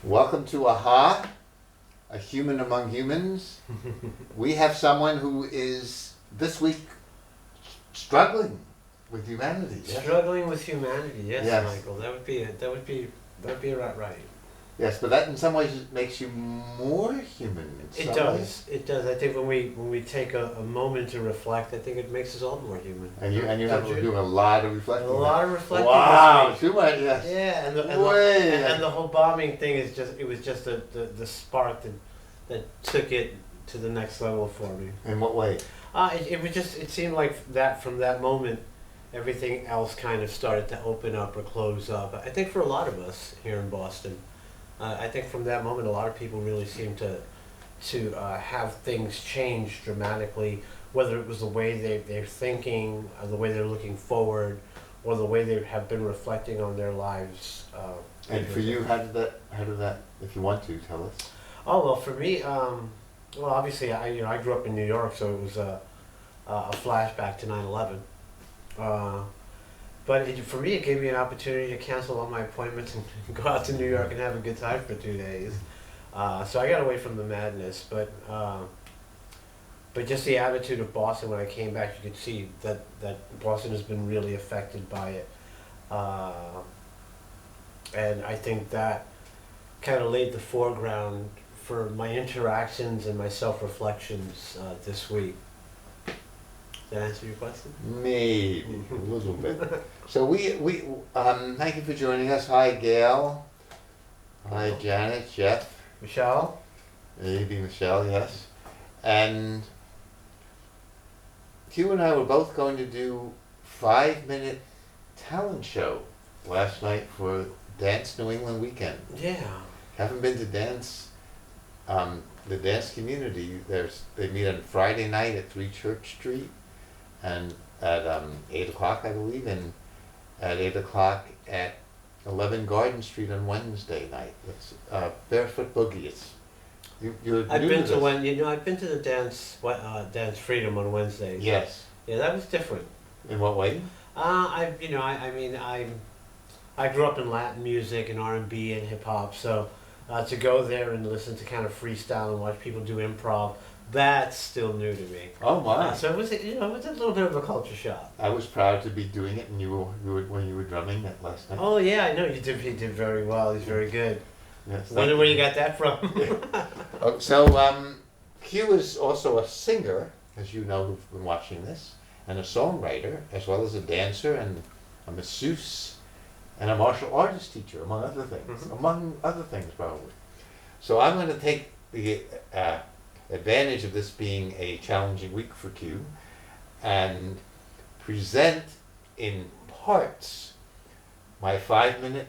Welcome to AHA, a human among humans. We have someone who is this week struggling with humanity. Yes? Struggling with humanity, yes, Yes. Michael. That would be right. Yes, but that in some ways it makes you more human. In It some does. ways. It does. I think when we take a moment to reflect, I think it makes us all more human. And you Don't have to do a lot of reflecting. A lot of reflecting. Wow, this too much. Yes. week. Yeah, and the whole bombing thing is just the spark that took it to the next level for me. In what way? It seemed like that from that moment, everything else kind of started to open up or close up. I think for a lot of us here in Boston, I think from that moment, a lot of people really seemed to have things change dramatically, whether it was the way they're thinking, or the way they're looking forward, or the way they have been reflecting on their lives. And for you, how did that, if you want to, tell us? Oh well, for me, well, obviously, I grew up in New York, so it was a flashback to 9/11. But for me, it gave me an opportunity to cancel all my appointments and go out to New York and have a good time for 2 days. So I got away from the madness, but just the attitude of Boston when I came back, you could see that Boston has been really affected by it. And I think that kind of laid the foreground for my interactions and my self-reflections this week. Did that answer your question? Maybe a little bit. So we thank you for joining us. Hi, Gail. Hi, Janet, Jeff, Michelle? maybe Michelle. Yes, and Q and I were both going to do 5-minute talent show last night for Dance New England weekend. Yeah. Haven't been to dance. The dance community. They meet on Friday night at 3 Church Street, and at 8 o'clock, I believe, and at 8 o'clock at 11 Garden Street on Wednesday night. It's Barefoot Boogie. You're I've new been to this. I've been to the dance Freedom on Wednesdays. Yes. Yeah, that was different. In what way? I grew up in Latin music and R&B and hip hop, so to go there and listen to kind of freestyle and watch people do improv, that's still new to me. Oh my! So it was a little bit of a culture shock. I was proud to be doing it, and when you were drumming that last night. Oh yeah, I know you did. He did very well. He's very good. Yes. Wonder where you got that from. Oh, so Q is also a singer, as you know who've been watching this, and a songwriter, as well as a dancer and a masseuse, and a martial arts teacher, among other things. Mhm. Among other things, probably. So I'm going to take the advantage of this being a challenging week for Q and present in parts my 5-minute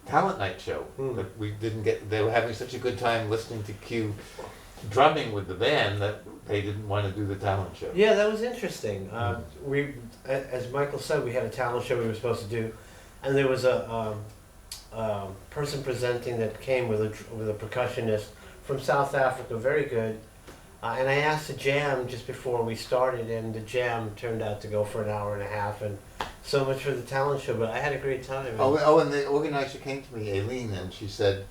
talent night show. That we didn't get. They were having such a good time listening to Q drumming with the band that they didn't want to do the talent show. Yeah, that was interesting. As Michael said, we had a talent show we were supposed to do, and there was a person presenting that came with a percussionist from South Africa, very good. And I asked to jam just before we started, and the jam turned out to go for an hour and a half. And so much for the talent show, but I had a great time. And the organizer came to me, Aileen, and she said,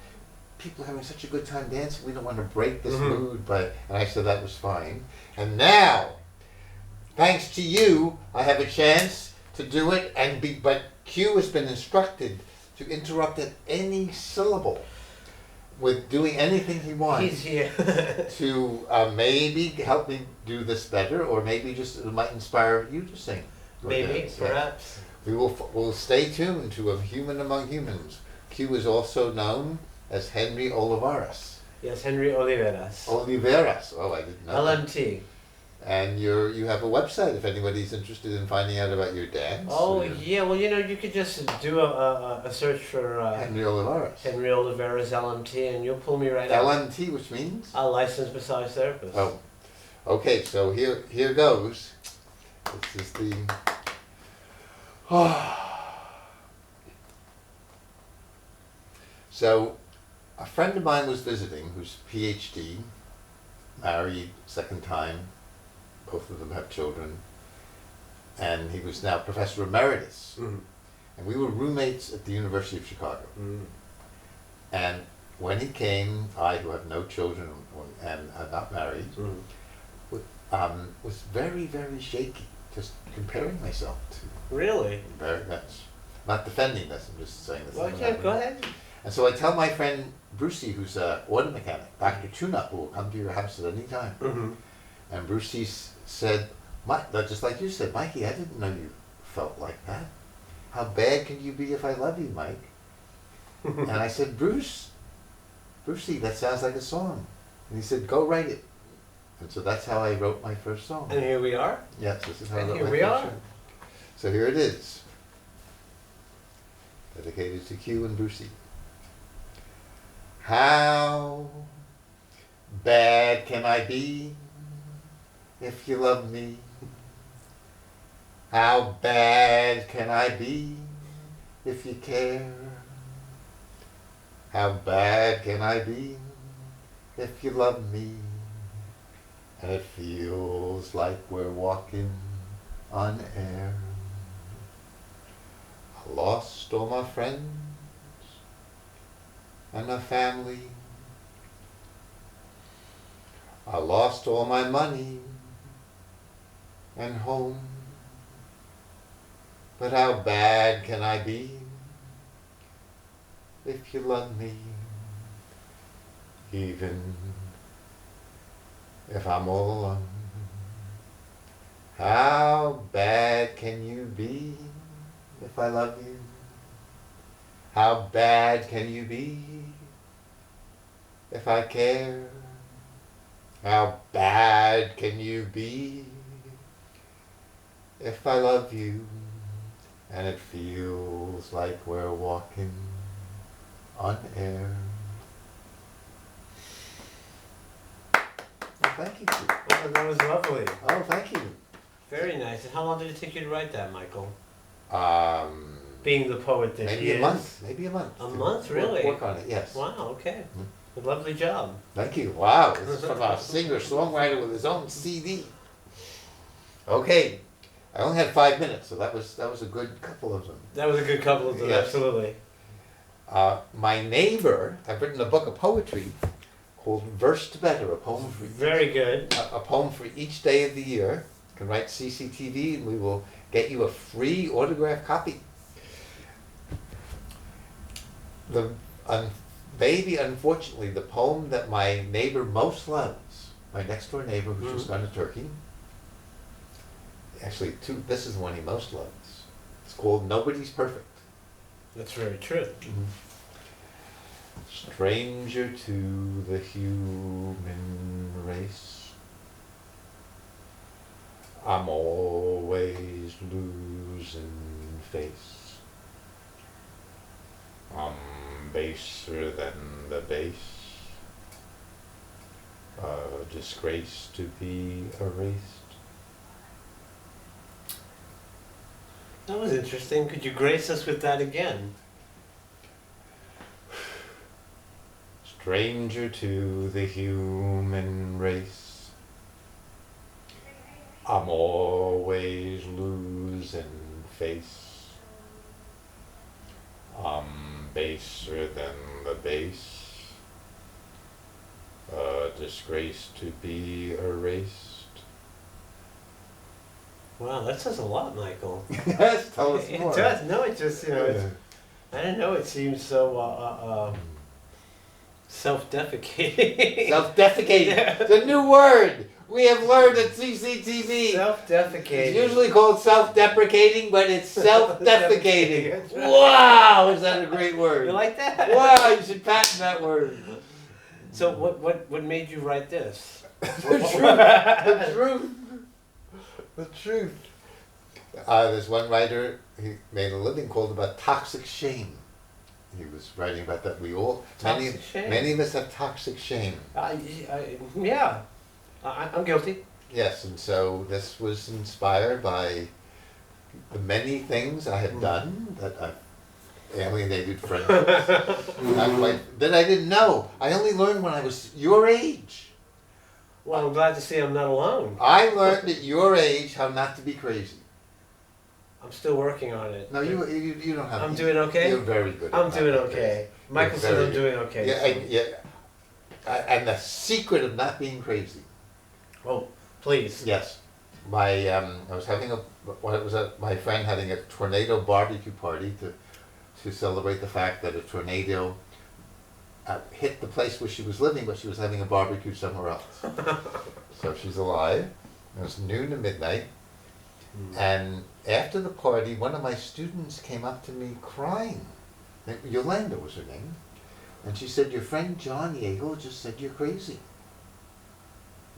"People are having such a good time dancing. We don't want to break this mood." And I said that was fine. And now, thanks to you, I have a chance to do it. But Q has been instructed to interrupt at any syllable with doing anything he wants. He's here. To maybe help me do this better, or maybe just it might inspire you to sing. Maybe, perhaps. We'll stay tuned to A Human Among Humans. Q is also known as Henry Oliveras. Yes, Henry Oliveras. Oliveras. Oh, I didn't know. LMT. And you have a website if anybody's interested in finding out about your dance. Oh, yeah. Well, you could just do a search for Henry Oliveras. Henry Oliveras LMT, and you'll pull me right out. LMT, which means? A licensed massage therapist. Oh, okay. So here goes. This is the. So, a friend of mine was visiting, who's PhD, married, second time. Both of them have children, and he was now professor emeritus. And we were roommates at the University of Chicago. And when he came, I, who have no children and I'm not married, was very, very shaky, just comparing myself to. Really? Very much. Not defending this, I'm just saying this. Well, yeah, go ahead. And so I tell my friend Brucey, who's an auto mechanic, Dr. Tune-Up, who will come to your house at any time. Mm-hmm. And Brucey said, just like you said, Mikey, I didn't know you felt like that. How bad can you be if I love you, Mike? And I said, Brucey, that sounds like a song. And he said, go write it. And so that's how I wrote my first song. And here we are. Yes, this is how I And wrote here my we first are. song. So here it is. Dedicated to Q and Brucey. How bad can I be if you love me? How bad can I be if you care? How bad can I be if you love me? And it feels like we're walking on air. I lost all my friends and my family. I lost all my money and home. But how bad can I be if you love me? Even if I'm all alone. How bad can you be if I love you? How bad can you be if I care? How bad can you be if I love you? And it feels like we're walking on air. Oh, thank you. Oh, that was lovely. Oh, thank you. Very nice. And how long did it take you to write that, Michael? Being Being the poet that maybe he a is. month. Maybe a month. A to month, really? Work on it, yes. Wow, okay. A lovely job. Thank you. Wow, this is from a singer-songwriter with his own CD. Okay, I only had 5 minutes, so that was a good couple of them. That was a good couple of them, Yes. absolutely. My neighbor, I've written a book of poetry called Verse to Better, a poem for Very good. a poem for each day of the year. You can write CCTV, and we will get you a free autographed copy. Maybe, unfortunately, the poem that my neighbor most loves, my next door neighbor who's just gone to Turkey, actually, this is the one he most loves. It's called Nobody's Perfect. That's very true. Stranger to the human race, I'm always losing face. I'm baser than the base, a disgrace to be erased. That was interesting. Could you grace us with that again? Stranger to the human race, I'm always losing face. I'm baser than the base, a disgrace to be erased. Wow, that says a lot, Michael. Yes, tell us more. It does. No, it just, it's, I don't know, it seems so self-defecating. Self-defecating. It's a new word we have learned at CCTV. Self-defecating. It's usually called self-deprecating, but it's self-defecating. That's right. Wow, is that a great word? You like that? Wow, you should patent that word. So what made you write this? The truth. The truth. There's one writer, he made a living called about toxic shame. He was writing about that. Toxic shame. Many of us have toxic shame. Yeah, I'm guilty. Yes, and so this was inspired by the many things I have done that I've alienated friends that I didn't know. I only learned when I was your age. Well, I'm glad to see I'm not alone. I learned at your age how not to be crazy. I'm still working on it. No, you don't have. I'm doing okay? You're very good. At I'm not doing being okay. crazy. Michael says I'm doing okay. Yeah, so- and the secret of not being crazy. Oh, please. Yes, I was having my friend having a tornado barbecue party to celebrate the fact that a tornado hit the place where she was living, but she was having a barbecue somewhere else. So she's alive. It was noon to midnight, and after the party, one of my students came up to me crying. Yolanda was her name, and she said, "Your friend John Yeagle just said you're crazy."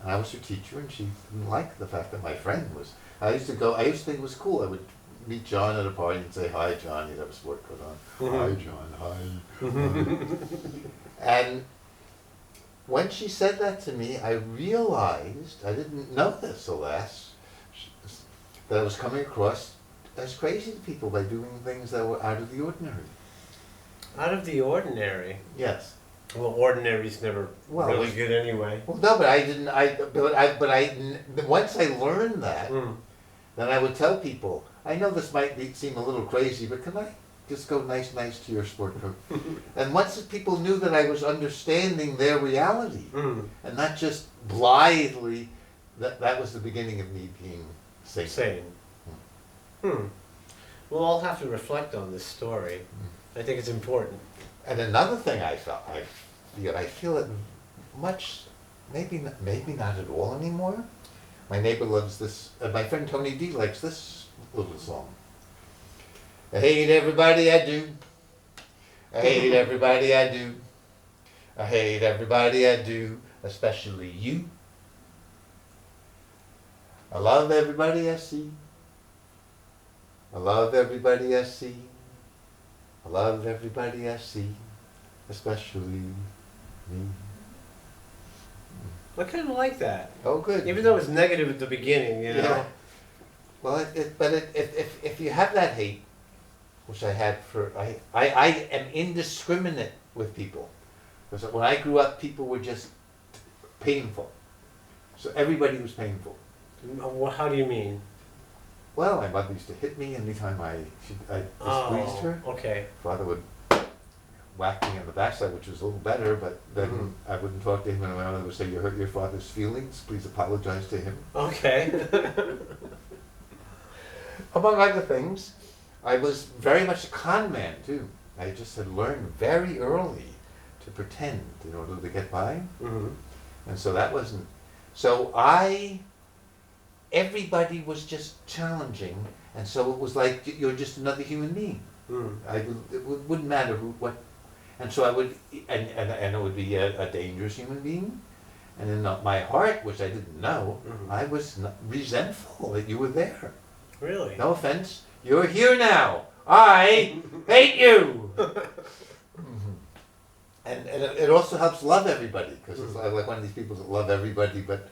And I was her teacher, and she didn't like the fact that my friend was. I used to think it was cool. I would meet John at a party and say, "Hi, John." He'd have a sport coat on. "Hi, John. Hi." And when she said that to me, I realized, I didn't know this, alas, that I was coming across as crazy to people by doing things that were out of the ordinary. Out of the ordinary. Yes. Well, ordinary's never Well, really good anyway. Well, no, but once I learned that, then I would tell people, I know this might seem a little crazy, but can I just go nice to your sport coat? And once people knew that I was understanding their reality, and not just blithely, that was the beginning of me being sane. Sane. Well, I'll have to reflect on this story. I think it's important. And another thing I feel it much, maybe not at all anymore. My neighbor loves this, my friend Tony D likes this little song. I hate everybody I do. I hate everybody I do. I hate everybody I do, especially you. I love everybody I see. I love everybody I see. I love everybody I see, especially me. I kind of like that. Oh, good. Even though it's negative at the beginning, you know. Yeah. Well, if you have that hate, which I had I am indiscriminate with people. Because when I grew up, people were just painful. So everybody was painful. How do you mean? Well, my mother used to hit me anytime I displeased her. Okay. Father would whack me on the backside, which was a little better, but then I wouldn't talk to him, and my mother would say, "You hurt your father's feelings, please apologize to him." Okay. Among other things, I was very much a con man, too. I just had learned very early to pretend in order to get by. And so that wasn't... So everybody was just challenging, and so it was like you're just another human being. It wouldn't matter what... And so I would... And it would be a dangerous human being. And in my heart, which I didn't know, I was resentful that you were there. Really? No offense. You're here now. I hate you. And it also helps love everybody, because it's like one of these people that love everybody, but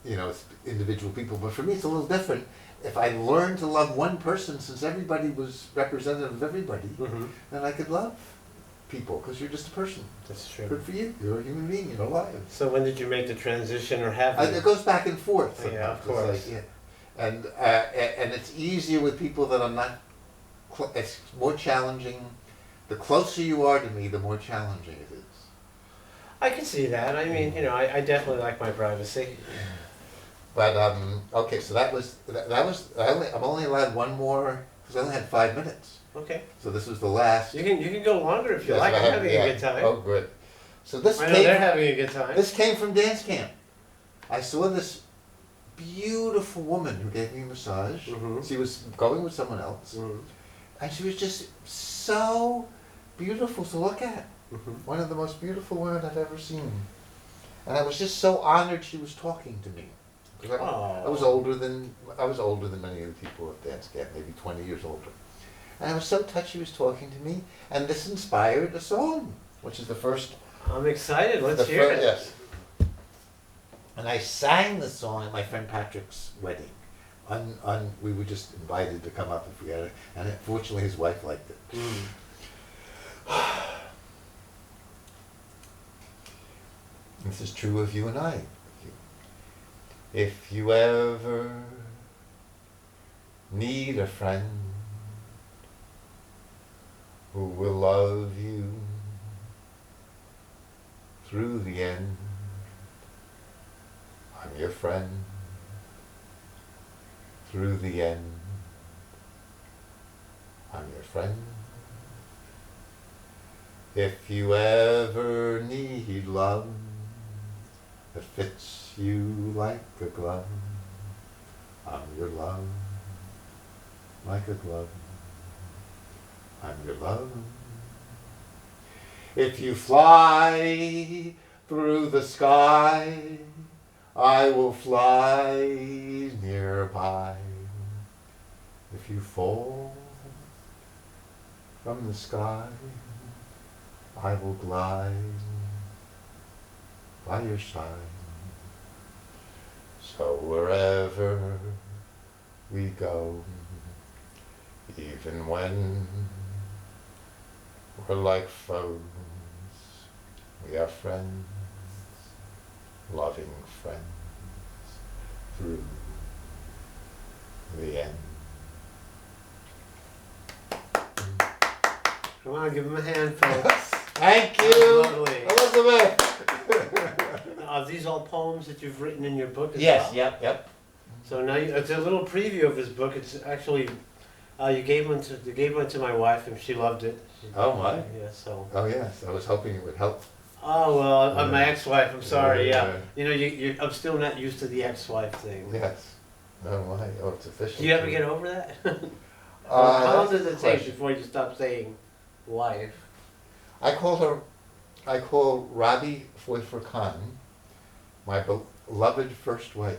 it's individual people. But for me, it's a little different. If I learned to love one person, since everybody was representative of everybody, then I could love people, because you're just a person. That's true. Good for you. You're a human being. You're alive. So when did you make the transition, or have you? It goes back and forth. Sometimes. Yeah, of course. It's like, and it's easier with people that I'm not. It's more challenging. The closer you are to me, the more challenging it is. I can see that. I mean, I definitely like my privacy. But okay, so that was. I'm only allowed one more because I only had 5 minutes. Okay. So this was the last. You can go longer if you Yes, like. I'm having a good time. Oh, good. So this I know they're having a good time. This came from dance camp. I saw this beautiful woman who gave me a massage. She was going with someone else, and she was just so beautiful to look at. One of the most beautiful women I've ever seen. And I was just so honored she was talking to me. Because I was older than many of the people at dance camp, maybe 20 years older. And I was so touched she was talking to me, and this inspired a song, which is the first. I'm excited. Let's hear it. Yes. And I sang the song at my friend Patrick's wedding. We were just invited to come up if we had it, and fortunately his wife liked it. This is true of you and I. If you ever need a friend who will love you through the end. I'm your friend through the end. I'm your friend. If you ever need love that fits you like a glove, I'm your love, like a glove. I'm your love. If you fly through the sky, I will fly nearby. If you fall from the sky, I will glide by your side. So wherever we go, even when we're like foes, we are friends, loving friends, through the end. Come on, give him a hand, folks. Thank you, Lovely. Elizabeth. Are these all poems that you've written in your book as Yes, well? yep. So now it's a little preview of his book. It's actually you gave one to my wife and she loved it. Oh my. Yeah. So. Oh yes, I was hoping it would help. Oh well, my ex-wife. I'm sorry. Yeah. Yeah. You know, I'm still not used to the ex-wife thing. Yes. Oh my. Oh, it's official. Do you ever too. get over that? How long does it take question. before you stop saying wife? I call Rabi Foifer Khan my beloved first wife.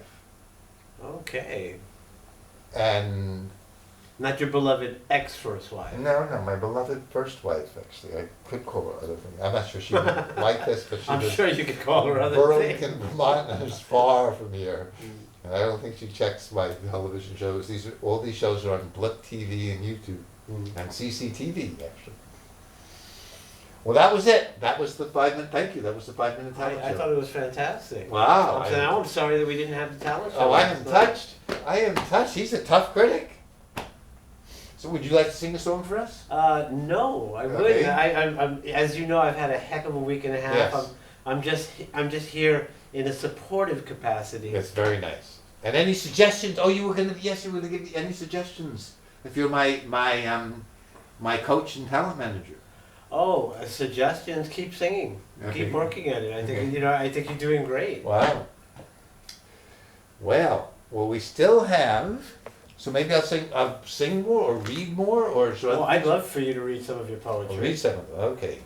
Okay. And Not your beloved ex-first wife. no, my beloved first wife, actually. I could call her other things. I'm not sure she would like this, but she I'm was sure you could call her other Burlington, things. Vermont, and it's far from here. Mm. And I don't think she checks my television shows. All these shows are on Blip TV and YouTube. And CCTV, actually. Well, that was it. That was the 5-minute, thank you, that was the 5-minute talent show. I thought it was fantastic. Wow. Now I'm sorry that we didn't have the talent show. Oh, I last am night. touched. I am touched. He's a tough critic. So would you like to sing a song for us? No, I Okay. wouldn't. I'm, as you know, I've had a heck of a week and a half. Yes. I'm just here in a supportive capacity. That's very nice. And any suggestions? Oh, you were gonna give me any suggestions? If you're my coach and talent manager. Oh, suggestions. Keep singing. Okay. Keep working at it. I think Okay. I think you're doing great. Wow. Well, we still have. So maybe I'll sing more or read more or should Well, I'd love for you to read some of your poetry. I'll read some of it. Okay.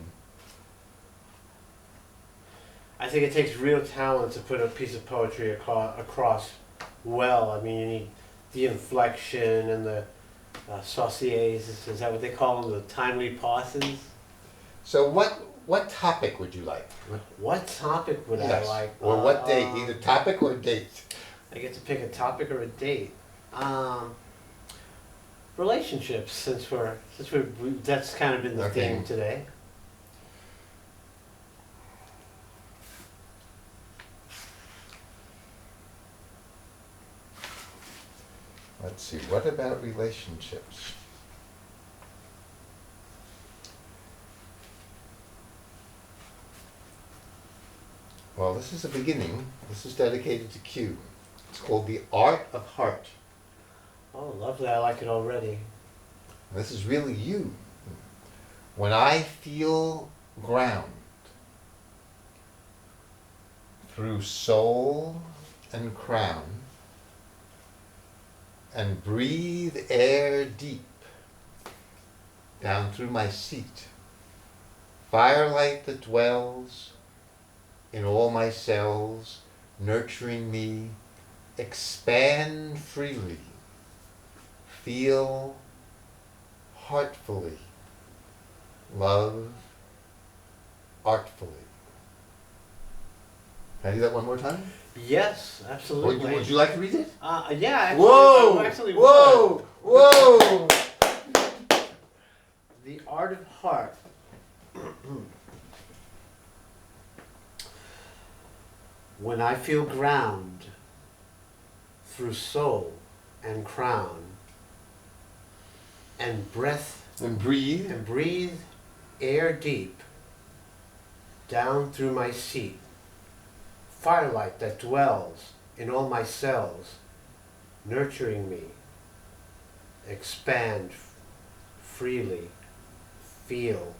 I think it takes real talent to put a piece of poetry across well. I mean, you need the inflection and the sauciers. Is that what they call them? The timely pauses. So what topic would you like? What topic would Yes. I like? Or what date? Either topic or date. I get to pick a topic or a date. Relationships, since that's kind of been the Okay. theme today. Let's see. What about relationships? Well, this is a beginning. This is dedicated to Q. It's called The Art of Heart. Oh, lovely! I like it already. This is really you. When I feel ground through soul and crown and breathe air deep down through my seat, firelight that dwells in all my cells, nurturing me, expand freely, feel heartfully, love artfully. Can I do that one more time? Yes, absolutely. Would you like to read it? Yeah. Actually, Whoa! I actually Whoa! Whoa! would. The Art of Heart. When I feel ground through soul and crown and breath And breathe. and breathe air deep down through my seat, firelight that dwells in all my cells, nurturing me, expand freely, feel,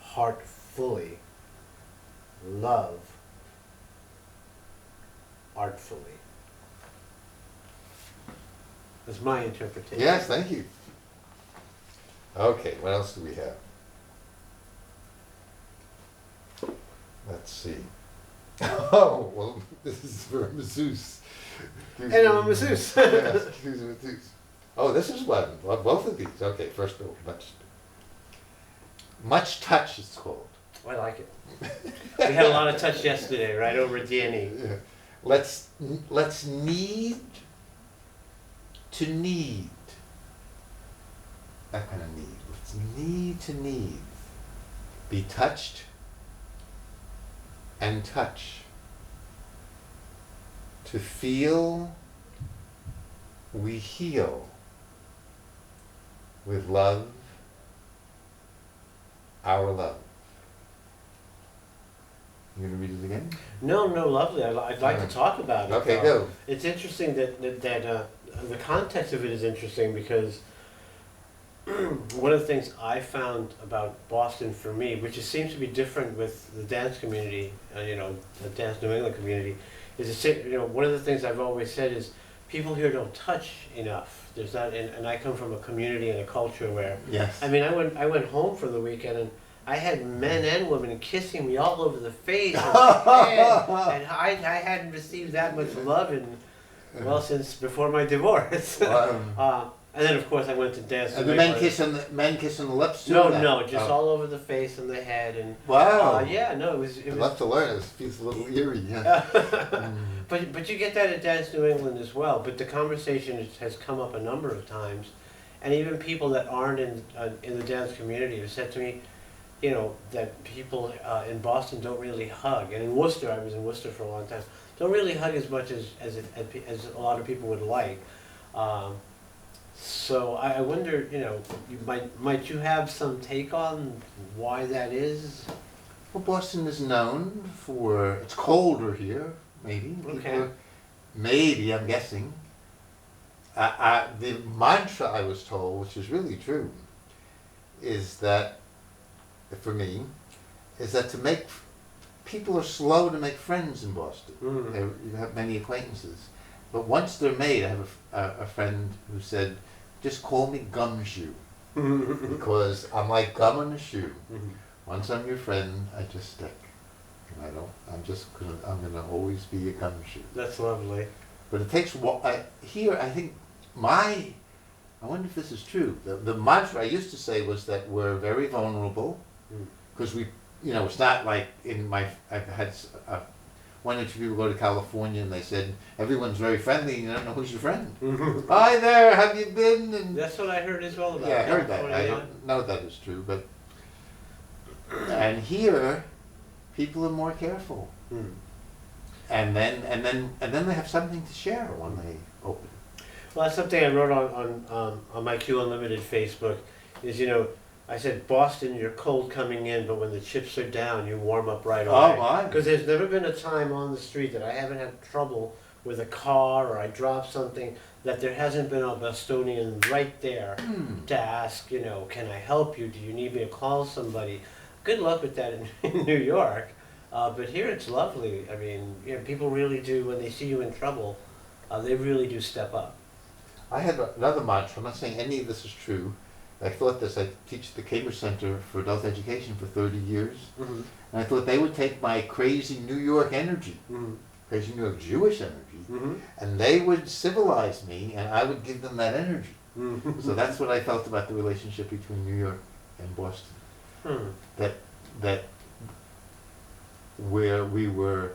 heart fully, love artfully. That's my interpretation. Yes, thank you. Okay, what else do we have? Let's see. Oh, well, this is for masseuse. And I'm a masseuse. Yes, excuse me, masseuse. Oh, this is one. Well, both of these. Okay, first of all, much touch it's called. I like it. We had a lot of touch yesterday, right over at D&E. Yeah. Let's need to need. That kind of need. Let's need to need. Be touched and touch. To feel, we heal. With love, our love. You gonna read it again? No, lovely. I'd like to talk about it. Okay, go. It's interesting that the context of it is interesting because one of the things I found about Boston for me, which it seems to be different with the dance community, the dance New England community, is one of the things I've always said is people here don't touch enough. There's not, and I come from a community and a culture where, Yes. I mean, I went home for the weekend and I had men and women kissing me all over the face and my head, and I hadn't received that much love since before my divorce. Wow. And then of course I went to dance. And the men kissing the lips too? No, just all over the face and the head and. Wow. It was. I'd love to learn. It feels a little eerie. Yeah. But you get that at Dance New England as well. But the conversation has come up a number of times, and even people that aren't in the dance community have said to me, that people in Boston don't really hug, and in Worcester, I was in Worcester for a long time, don't really hug as much as a lot of people would like. So I wonder, you might you have some take on why that is? Well, Boston is known for, it's colder here, maybe. Okay. Maybe, I'm guessing. The mantra I was told, which is really true, is that, for me, is that people are slow to make friends in Boston. You have many acquaintances. But once they're made, I have a friend who said, just call me Gumshoe, because I'm like gum on a shoe. Once I'm your friend, I just stick. And I'm gonna always be a gumshoe. That's lovely. But it takes, here I think I wonder if this is true. The mantra I used to say was that we're very vulnerable, because it's not like I've had one or two people go to California and they said, everyone's very friendly and you don't know who's your friend. Hi there, have you been? And that's what I heard as well about yeah, I heard that. California. I don't know if that is true, but and here people are more careful. And then they have something to share when they open. Well, that's something I wrote on my Q Unlimited Facebook. Is I said, Boston, you're cold coming in, but when the chips are down, you warm up right away. Oh, my. Because there's never been a time on the street that I haven't had trouble with a car or I dropped something that there hasn't been a Bostonian right there to ask, can I help you? Do you need me to call somebody? Good luck with that in New York. But here it's lovely. I mean, people really do, when they see you in trouble, they really do step up. I had another mantra. I'm not saying any of this is true. I thought this. I teach at the Cambridge Center for Adult Education for 30 years. And I thought they would take my crazy New York energy, crazy New York Jewish energy, and they would civilize me and I would give them that energy. So that's what I felt about the relationship between New York and Boston. That where we were,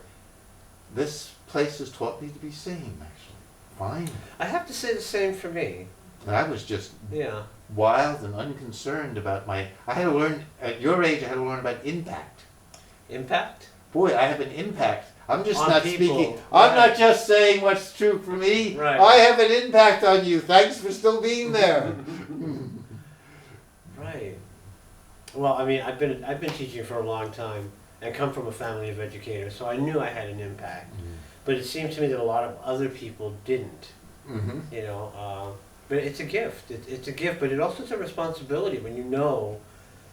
this place has taught me to be sane, actually. Fine. I have to say the same for me. And I was just Yeah. wild and unconcerned about I had to learn, at your age, I had to learn about impact. Impact? Boy, I have an impact. I'm just On not people, speaking, I'm right. not just saying what's true for me. Right. I have an impact on you. Thanks for still being there. Right. Well, I mean, I've been teaching for a long time, and come from a family of educators, so I knew I had an impact. Mm. But it seemed to me that a lot of other people didn't. Mm-hmm. You know, but it's a gift. It's a gift, but it also is a responsibility when you know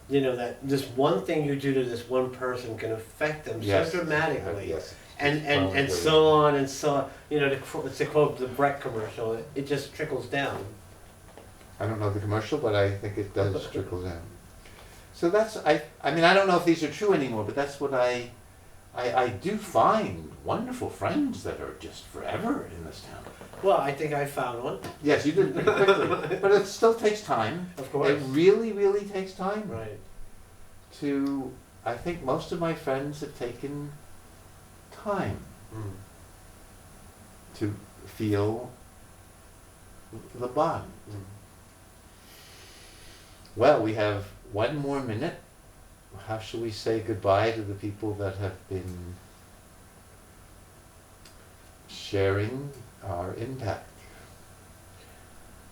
that this one thing you do to this one person can affect them Yes. so dramatically. Yes. And so on and so on. You know, it's to quote the Breck commercial, it just trickles down. I don't know the commercial, but I think it does trickle down. So that's, I mean, I don't know if these are true anymore, but that's what I do find wonderful friends that are just forever in this town. Well, I think I found one. Yes, you did pretty quickly, but it still takes time. Of course. It really, really takes time. Right. I think most of my friends have taken time Mm. to feel the bond. Mm. Well, we have one more minute. How shall we say goodbye to the people that have been sharing our impact?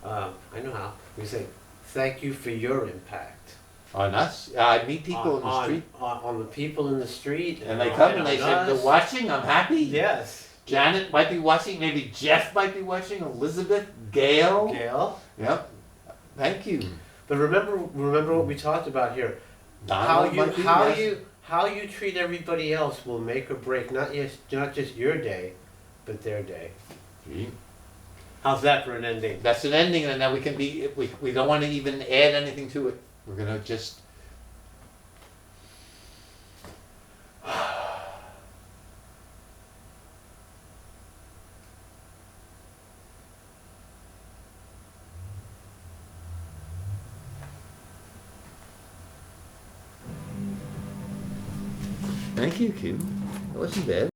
I know how. We say, thank you for your impact. On us? I meet people in the street, On the people in the street. and they come and they say, on they're us. watching, I'm happy. Yes. Janet might be watching, maybe Jeff might be watching, Elizabeth, Gail. Gail. Yep. Thank you. But remember what we talked about here. Donald might be, yes. How you treat everybody else will make or break not just your day, but their day. Gee. How's that for an ending? That's an ending, and now we can be, we don't want to even add anything to it. We're going to just... Thank you, Q. That wasn't bad.